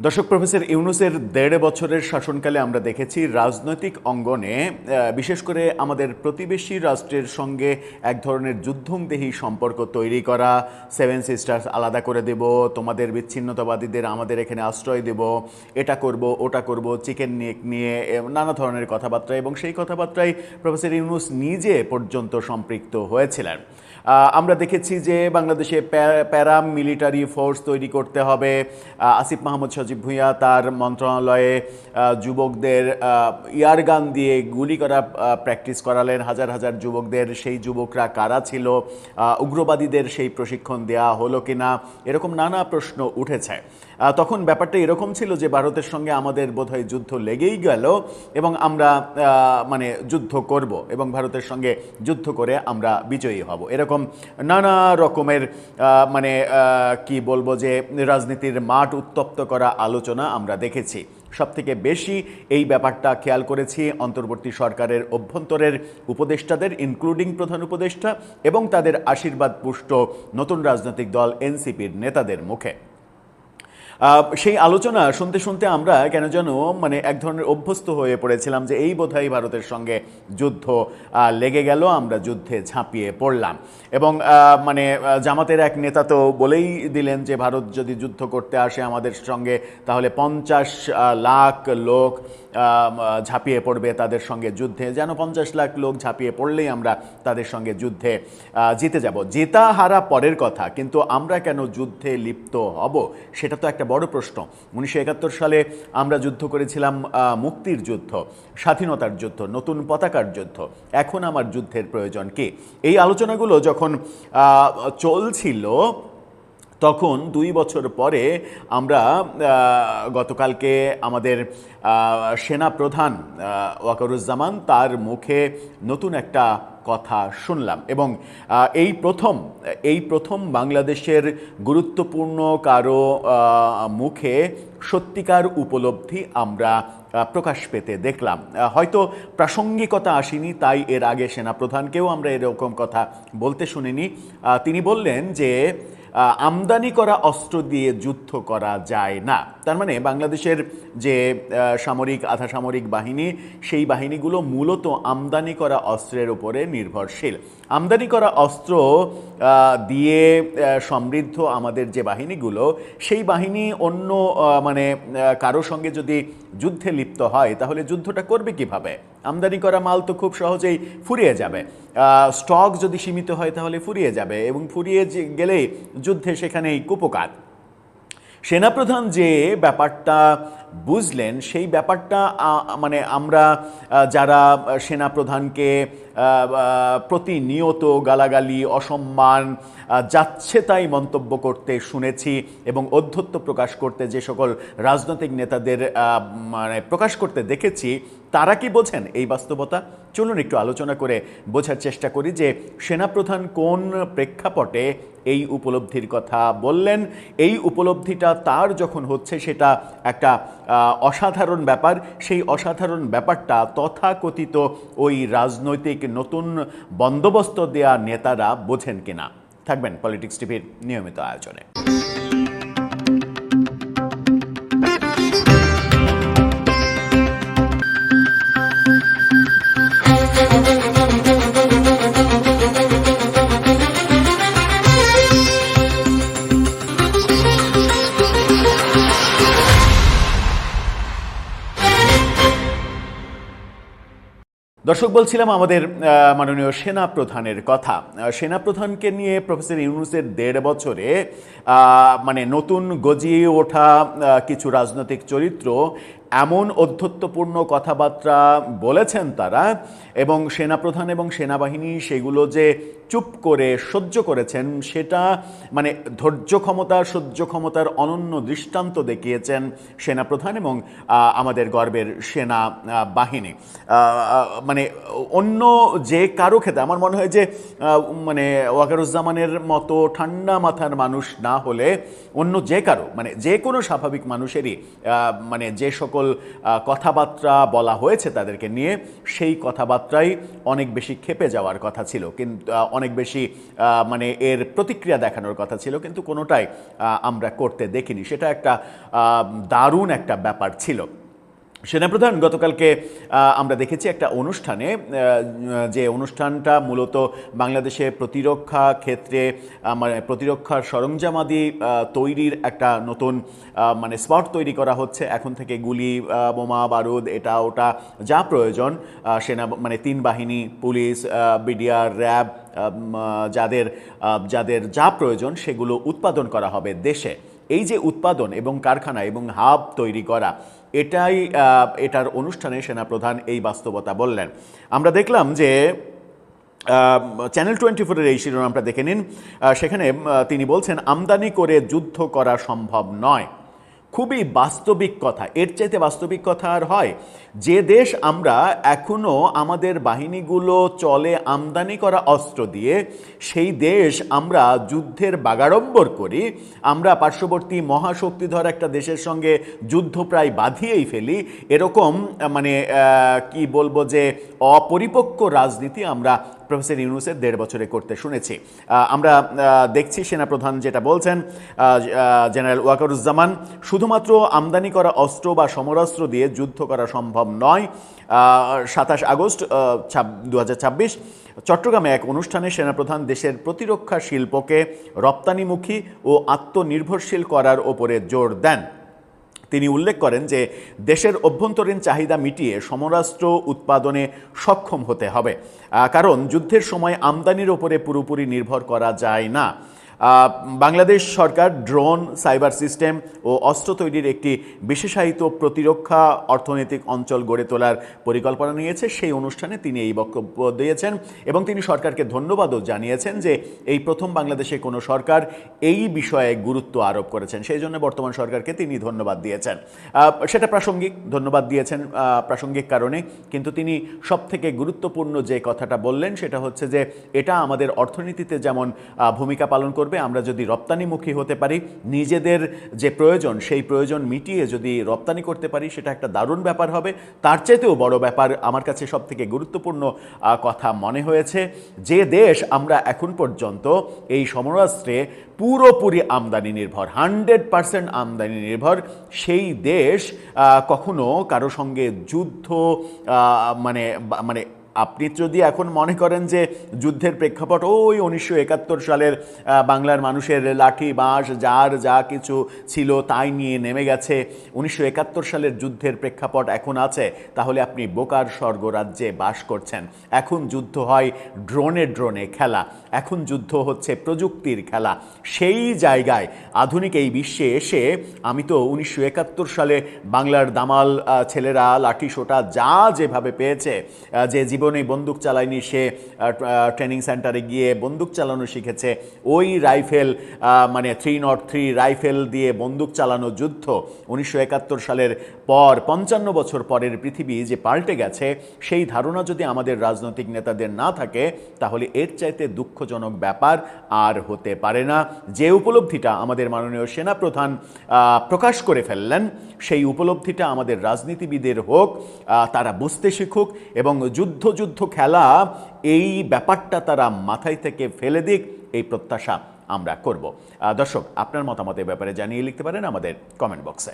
দর্শক, প্রফেসর ইউনূসের ১.৫ বছরের শাসনকালে আমরা দেখেছি রাজনৈতিক অঙ্গনে বিশেষ করে আমাদের প্রতিবেশী রাষ্ট্রের সঙ্গে এক ধরনের যুদ্ধংদেহী সম্পর্ক তৈরি করা, সেভেন সিস্টার্স আলাদা করে দেব, তোমাদের বিচ্ছিন্নতাবাদীদের আমাদের এখানে আশ্রয় দেব, এটা করব ওটা করব, চিকেন নেক নিয়ে নানা ধরনের কথাবার্তা, এবং সেই কথাবার্তায় প্রফেসর ইউনূস নিজে পর্যন্ত সম্পৃক্ত হয়েছিলেন। আমরা দেখেছি যে বাংলাদেশে প্যারা মিলিটারি ফোর্স তৈরি করতে হবে। আসিফ মাহমুদ সজীব ভুঁইয়া তার মন্ত্রণালয়ে যুবকদের ইয়ারগান দিয়ে গুলি করা প্র্যাকটিস করালেন হাজার হাজার যুবকদের। সেই যুবকরা কারা ছিল, উগ্রবাদীদের সেই প্রশিক্ষণ দেয়া হলো কিনা, এরকম নানা প্রশ্ন উঠেছে। তখন ব্যাপারটা এরকম ছিল যে ভারতের সঙ্গে আমাদের বোধহয় যুদ্ধ লেগেই গেল এবং আমরা যুদ্ধ করব এবং ভারতের সঙ্গে যুদ্ধ করে আমরা বিজয়ী হব, এরকম নানা রকমের কি বলবো যে রাজনীতির মাঠ উত্তপ্ত করা আলোচনা আমরা দেখেছি। সবথেকে বেশি এই ব্যাপারটা খেয়াল করেছি অন্তর্বর্তী সরকারের অভ্যন্তরের উপদেষ্টাদের, ইনক্লুডিং প্রধান উপদেষ্টা এবং তাদের আশীর্বাদ পুষ্ট নতুন রাজনৈতিক দল এনসিপির নেতাদের মুখে। সেই আলোচনা শুনতে শুনতে আমরা কেন যেন এক ধরনের অভ্যস্ত হয়ে পড়েছিলাম যে এই বোধহয় ভারতের সঙ্গে যুদ্ধ লেগে গেল, আমরা যুদ্ধে ঝাঁপিয়ে পড়লাম। এবং জামাতের এক নেতা তো বলেই দিলেন যে ভারত যদি যুদ্ধ করতে আসে আমাদের সঙ্গে তাহলে ৫০ লাখ লোক ঝাঁপিয়ে পড়বে তাদের সঙ্গে যুদ্ধে, যেন ৫০ লাখ লোক ঝাঁপিয়ে পড়লেই আমরা তাদের সঙ্গে যুদ্ধে জিতে যাব। জেতা হারা পরের কথা, কিন্তু আমরা কেন যুদ্ধে লিপ্ত হব সেটা তো একটা বড় প্রশ্ন। ১৯৭১ সালে আমরা যুদ্ধ করেছিলাম মুক্তির যুদ্ধ, স্বাধীনতার যুদ্ধ, নতুন পতাকার যুদ্ধ। এখন আমার যুদ্ধের প্রয়োজন কি? এই আলোচনাগুলো যখন চলছিল তখন ২ বছর পরে আমরা গতকালকে আমাদের সেনা প্রধান ওয়াকারুজ্জামান তার মুখে নতুন একটা কথা শুনলাম এবং এই প্রথম বাংলাদেশের গুরুত্বপূর্ণ কারো মুখে সত্যিকার উপলব্ধি আমরা প্রকাশ পেতে দেখলাম। হয়তো প্রাসঙ্গিকতা আসেনি, তাই এর আগে সেনাপ্রধানকেও আমরা এরকম কথা বলতে শুনিনি। তিনি বললেন যে আমদানি করা অস্ত্র দিয়ে যুদ্ধ করা যায় না। তার মানে বাংলাদেশের যে সামরিক আধা সামরিক বাহিনী, সেই বাহিনীগুলো মূলত আমদানি করা অস্ত্রের উপরে নির্ভরশীল। আমদানি করা অস্ত্র দিয়ে সমৃদ্ধ আমাদের যে বাহিনীগুলো, সেই বাহিনী অন্য কারো সঙ্গে যদি যুদ্ধে লিপ্ত হয় তাহলে যুদ্ধটা করবে কিভাবে? আমদানি করা মাল তো খুব সহজেই ফুরিয়ে যাবে, স্টক যদি সীমিত হয় তাহলে ফুরিয়ে যাবে এবং ফুরিয়ে গেলে যুদ্ধে সেখানেই কুপকাত। সেনাপ্রধান যে ব্যাপারটা বুঝলেন সেই ব্যাপারটা আমরা যারা সেনাপ্রধানকে প্রতিনিয়ত গালাগালি, অসম্মান, যাচ্ছে তাই মন্তব্য করতে শুনেছি এবং অধ্যত্ব প্রকাশ করতে যে সকল রাজনৈতিক নেতাদের প্রকাশ করতে দেখেছি, তারা কি বোঝেন এই বাস্তবতা? চলুন একটু আলোচনা করে বোঝার চেষ্টা করি যে সেনাপ্রধান কোন প্রেক্ষাপটে এই উপলব্ধির কথা বললেন। এই উপলব্ধিটা তার যখন হচ্ছে সেটা একটা অসাধারণ ব্যাপার। সেই অসাধারণ ব্যাপারটা তথাকথিত ওই রাজনৈতিক নতুন বন্দোবস্ত দেয়া নেতারা বোঝেন কিনা। থাকবেন পলিটিক্স টিভির নিয়মিত আয়োজনে। দর্শক, বলছিলাম আমাদের মাননীয় সেনাপ্রধানের কথা। সেনাপ্রধানকে নিয়ে প্রফেসর ইউনূসের ১.৫ বছরে নতুন গজিয়ে ওঠা কিছু রাজনৈতিক চরিত্র এমন অধ্যত্বপূর্ণ কথাবার্তা বলেছেন তারা, এবং সেনাপ্রধান এবং সেনাবাহিনী সেগুলো যে চুপ করে সহ্য করেছেন সেটা ধৈর্য ক্ষমতা, সহ্য ক্ষমতার অনন্য দৃষ্টান্ত দেখিয়েছেন সেনাপ্রধান এবং আমাদের গর্বের সেনা বাহিনী। অন্য যে কারো ক্ষেত্রে আমার মনে হয় যে ওয়াকারুজ্জামানের মতো ঠান্ডা মাথার মানুষ না হলে অন্য যে কারো যে কোনো স্বাভাবিক মানুষেরই যে সকল সকল কথাবার্তা বলা হয়েছে তাদেরকে নিয়ে, সেই কথাবার্তাই অনেক বেশি ক্ষেপে যাওয়ার কথা ছিল, কিন্তু অনেক বেশি মানে এর প্রতিক্রিয়া দেখানোর কথা ছিল, কিন্তু কোনোটাই আমরা করতে দেখিনি। সেটা একটা দারুণ একটা ব্যাপার ছিল। সেনাপ্রধান গতকালকে আমরা দেখেছি একটা অনুষ্ঠানে, যে অনুষ্ঠানটা মূলত বাংলাদেশে প্রতিরক্ষা ক্ষেত্রে মানে প্রতিরক্ষার সরঞ্জামাদি তৈরির একটা নতুন মানে স্পট তৈরি করা হচ্ছে। এখন থেকে গুলি, বোমা, বারুদ, এটা ওটা যা প্রয়োজন সেনা মানে 3 বাহিনী, পুলিশ, বিডিআর, র্যাব, যাদের যাদের যা প্রয়োজন সেগুলো উৎপাদন করা হবে দেশে। এই যে উৎপাদন এবং কারখানা এবং হাব তৈরি করা, এটার অনুষ্ঠানে সেনাপ্রধান এই বাস্তবতা বললেন। আমরা দেখলাম যে চ্যানেল 24-এর এই শিরোনামটা দেখে নিন। সেখানে তিনি বলছেন, আমদানি করে যুদ্ধ করা সম্ভব নয়। খুবই বাস্তবিক কথা, এর চাইতে বাস্তবিক কথা আর হয়? যে দেশ আমরা এখনও আমাদের বাহিনীগুলো চলে আমদানি করা অস্ত্র দিয়ে, সেই দেশ আমরা যুদ্ধের বাগাড়ম্বর করি, আমরা পার্শ্ববর্তী মহাশক্তিধর একটা দেশের সঙ্গে যুদ্ধ প্রায় বাঁধিয়েই ফেলি, এরকম মানে কি বলবো যে অপরিপক্ক রাজনীতি আমরা প্রফেসর ইউনূসের 1.5 বছরে করতে শুনেছি। আমরা দেখছি সেনাপ্রধান যেটা বলছেন, জেনারেল ওয়াকারুজ্জামান, শুধুমাত্র আমদানি করা অস্ত্র বা সমরাস্ত্র দিয়ে যুদ্ধ করা সম্ভব নয়। 27 আগস্ট 2026 চট্টগ্রামে এক অনুষ্ঠানে সেনাপ্রধান দেশের প্রতিরক্ষা শিল্পকে রপ্তানিমুখী ও আত্মনির্ভরশীল করার ওপরে জোর দেন। তিনি উল্লেখ করেন যে দেশের অভ্যন্তরীণ চাহিদা মিটিয়ে সমরাস্ত্র উৎপাদনে সক্ষম হতে হবে, কারণ যুদ্ধের সময় আমদানির ওপরে পুরোপুরি নির্ভর করা যায় না। বাংলাদেশ সরকার ড্রোন, সাইবার সিস্টেম ও অস্ত্র তৈরির একটি বিশেষায়িত প্রতিরক্ষা অর্থনৈতিক অঞ্চল গড়ে তোলার পরিকল্পনা নিয়েছে। সেই অনুষ্ঠানে তিনি এই বক্তব্য দিয়েছেন এবং তিনি সরকারকে ধন্যবাদও জানিয়েছেন যে এই প্রথম বাংলাদেশে কোনো সরকার এই বিষয়ে গুরুত্ব আরোপ করেছেন। সেই জন্য বর্তমান সরকারকে তিনি ধন্যবাদ দিয়েছেন। সেটা প্রাসঙ্গিক, ধন্যবাদ দিয়েছেন প্রাসঙ্গিক কারণে, কিন্তু তিনি সবথেকে গুরুত্বপূর্ণ যে কথাটা বললেন সেটা হচ্ছে যে এটা আমাদের অর্থনীতিতে যেমন ভূমিকা পালন করবে, আমরা যদি রপ্তানিমুখী হতে পারি, নিজেদের যে প্রয়োজন সেই প্রয়োজন মিটিয়ে যদি রপ্তানি করতে পারি, সেটা একটা দারুণ ব্যাপার হবে। তার চাইতেও বড় ব্যাপার আমার কাছে সবথেকে গুরুত্বপূর্ণ কথা মনে হয়েছে, যে দেশ আমরা এখন পর্যন্ত এই সমরাস্ত্রে পুরোপুরি আমদানি নির্ভর, 100% আমদানি নির্ভর, সেই দেশ কখনো কারো সঙ্গে যুদ্ধ মানে মানে আপনি যদি এখন মনে করেন যে যুদ্ধের প্রেক্ষাপট ওই 1971 সালের বাংলার মানুষের লাঠি বাঁশ যার যা কিছু ছিল তাই নিয়ে নেমে গেছে, 1971 সালের যুদ্ধের প্রেক্ষাপট এখন আছে, তাহলে আপনি বোকার স্বর্গরাজ্যে বাস করছেন। এখন যুদ্ধ হয় ড্রোনে খেলা, এখন যুদ্ধ হচ্ছে প্রযুক্তির খেলা। সেই জায়গায় আধুনিক এই বিশ্বে এসে আমি তো 1971 সালে বাংলার দামাল ছেলেরা লাঠি সোটা যা যেভাবে পেয়েছে, যে জীবনে বন্দুক চালায়নি সে ট্রেনিং সেন্টারে গিয়ে বন্দুক চালানো শিখেছে, ওই রাইফেল মানে 303 রাইফেল দিয়ে বন্দুক চালানো যুদ্ধ 1971 সালের পর 55 বছর পরের পৃথিবী যে পাল্টে গেছে, সেই ধারণা যদি আমাদের রাজনৈতিক নেতাদের না থাকে, তাহলে এর চাইতে দুঃখজনক ব্যাপার আর হতে পারে না। যে উপলব্ধিটা আমাদের মাননীয় সেনাপ্রধান প্রকাশ করে ফেললেন, সেই উপলব্ধিটা আমাদের রাজনীতিবিদের হোক, তারা বুঝতে শিখুক এবং যুদ্ধ খেলা এই ব্যাপারটা তারা মাথায় থেকে ফেলে দিক, এই প্রত্যাশা আমরা করব। দর্শক, আপনার মতামতের ব্যাপারে জানিয়ে লিখতে পারেন আমাদের কমেন্ট বক্সে।